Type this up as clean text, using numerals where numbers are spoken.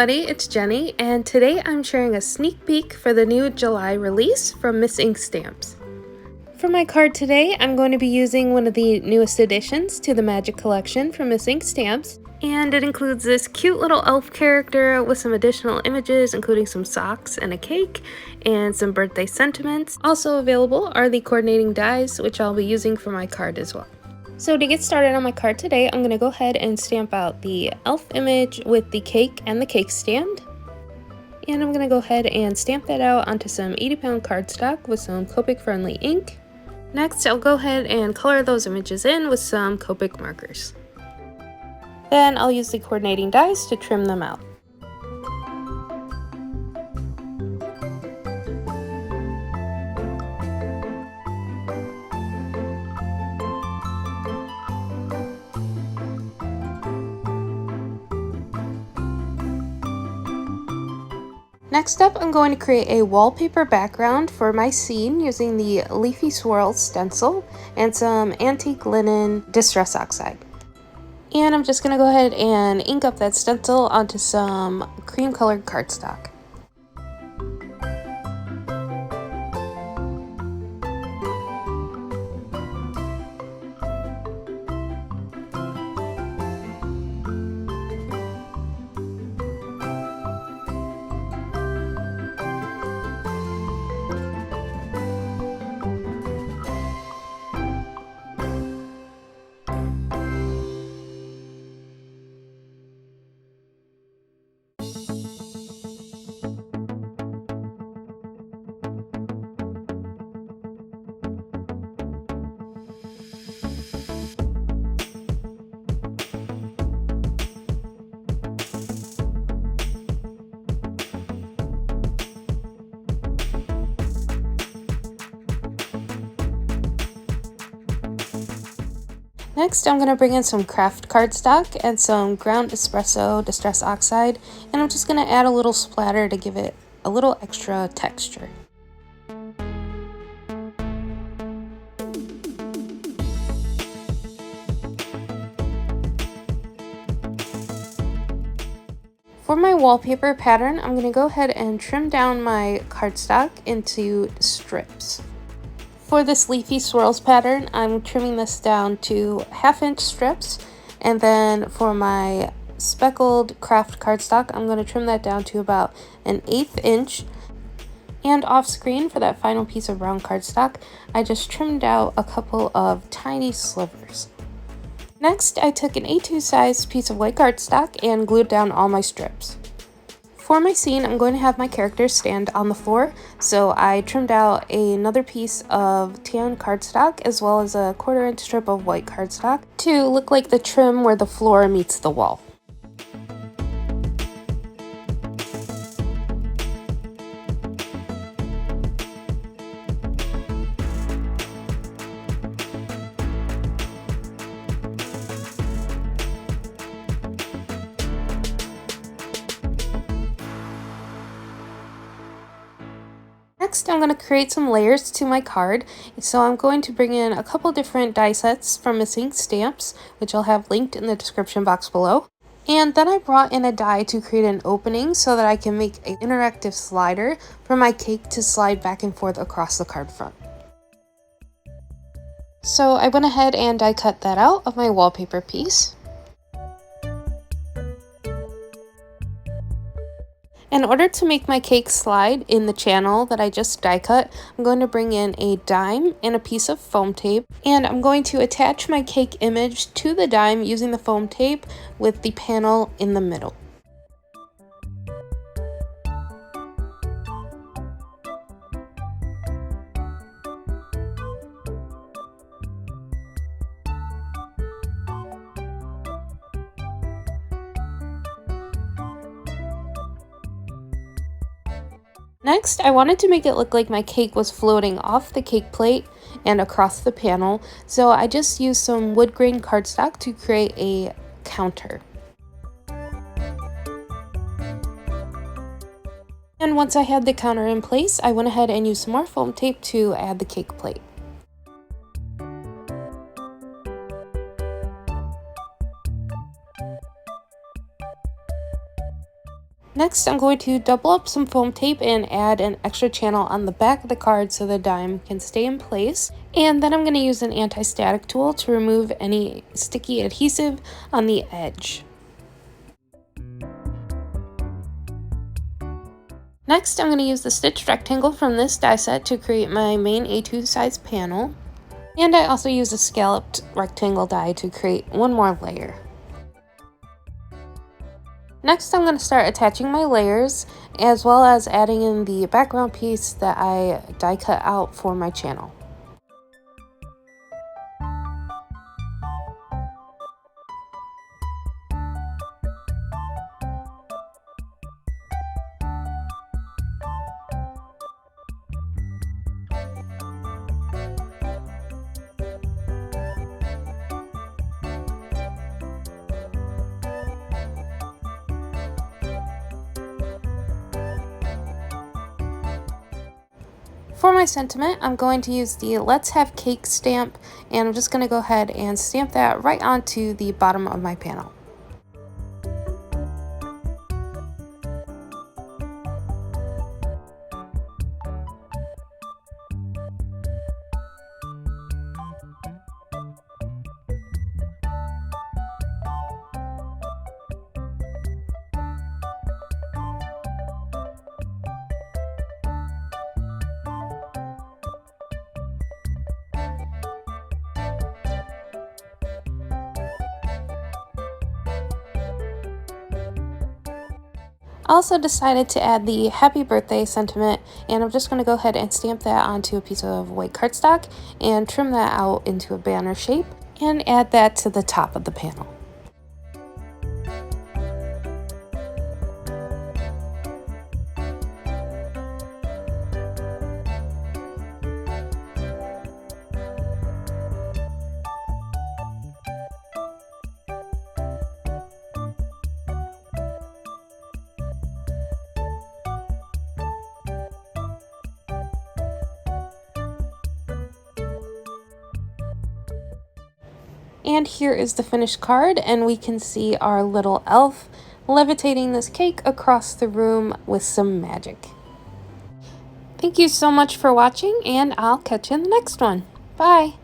everybody, it's Jenny, and today I'm sharing a sneak peek for the new July release from Miss Ink Stamps. For my card today, I'm going to be using one of the newest additions to the Magic Collection from Miss Ink Stamps, and it includes this cute little elf character with some additional images, including some socks and a cake, and some birthday sentiments. Also available are the coordinating dies, which I'll be using for my card as well. So to get started on my card today, I'm going to go ahead and stamp out the elf image with the cake and the cake stand. And I'm going to go ahead and stamp that out onto some 80-pound cardstock with some Copic friendly ink. Next, I'll go ahead and color those images in with some Copic markers. Then I'll use the coordinating dies to trim them out. Next up, I'm going to create a wallpaper background for my scene using the Leafy Swirls stencil and some antique linen Distress Oxide. And I'm just going to go ahead and ink up that stencil onto some cream colored cardstock. Next, I'm going to bring in some craft cardstock and some ground espresso Distress Oxide, and I'm just going to add a little splatter to give it a little extra texture. For my wallpaper pattern, I'm going to go ahead and trim down my cardstock into strips. For this Leafy Swirls pattern, I'm trimming this down to 1/2-inch strips, and then for my speckled craft cardstock, I'm going to trim that down to about 1/8 inch. And off screen, for that final piece of brown cardstock, I just trimmed out a couple of tiny slivers. Next, I took an A2 size piece of white cardstock and glued down all my strips. For my scene, I'm going to have my characters stand on the floor, so I trimmed out another piece of tan cardstock as well as a 1/4-inch strip of white cardstock to look like the trim where the floor meets the wall. Next, I'm going to create some layers to my card, so I'm going to bring in a couple different die sets from Miss Ink Stamps, which I'll have linked in the description box below. And then I brought in a die to create an opening so that I can make an interactive slider for my cake to slide back and forth across the card front. So I went ahead and die cut that out of my wallpaper piece. In order to make my cake slide in the channel that I just die cut, I'm going to bring in a dime and a piece of foam tape, and I'm going to attach my cake image to the dime using the foam tape with the panel in the middle. Next, I wanted to make it look like my cake was floating off the cake plate and across the panel, so I just used some wood grain cardstock to create a counter. And once I had the counter in place, I went ahead and used some more foam tape to add the cake plate. Next, I'm going to double up some foam tape and add an extra channel on the back of the card so the dime can stay in place. And then I'm going to use an anti-static tool to remove any sticky adhesive on the edge. Next, I'm going to use the stitched rectangle from this die set to create my main A2 size panel. And I also use a scalloped rectangle die to create one more layer. Next, I'm going to start attaching my layers, as well as adding in the background piece that I die cut out for my channel. For my sentiment, I'm going to use the Let's Have Cake stamp, and I'm just going to go ahead and stamp that right onto the bottom of my panel. I also decided to add the happy birthday sentiment, and I'm just going to go ahead and stamp that onto a piece of white cardstock and trim that out into a banner shape and add that to the top of the panel. And here is the finished card, and we can see our little elf levitating this cake across the room with some magic. Thank you so much for watching, and I'll catch you in the next one. Bye!